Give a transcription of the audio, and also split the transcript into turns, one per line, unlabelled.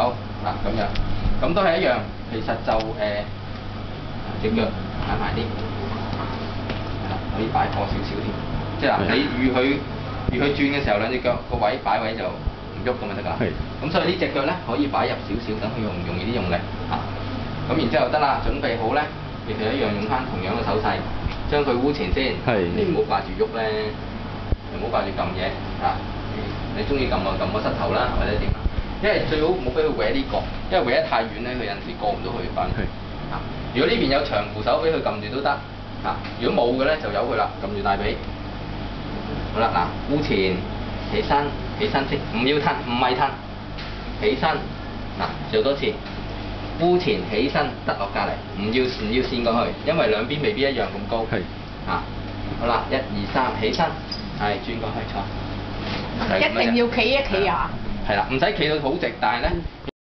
好嗱咁樣，咁都係一樣。其實就隻腳擺埋啲，係啦，可以擺過少少添。即係嗱，你預佢轉嘅時候，兩隻腳個位擺位就唔喐咁就得㗎。係。咁所以呢隻腳咧可以擺入少少，等佢容易啲用力嚇。咁然之後得啦，準備好咧，亦係一樣用翻同樣嘅手勢，將佢污前先。係。你唔好掛住喐咧，唔好掛住撳嘢嚇。你中意撳就撳個膝頭啦，或者點啦。因為最好唔好俾佢搲呢個，因為搲得太遠咧，佢有陣時過唔到去翻去。嚇！如果呢邊有長扶手俾佢撳住都得。嚇！如果冇嘅咧，就由佢啦，撳住大髀。好啦，嗱，污前起身先，唔要褪，唔係褪，起身。嗱，做多次。污前起身，得落隔離，唔要跣過去，因為兩邊未必一樣咁高。係。嚇！好啦，1、2、3，起身，係轉過去坐。
一定要企一企啊！
係啦，唔使企到好直，但係咧，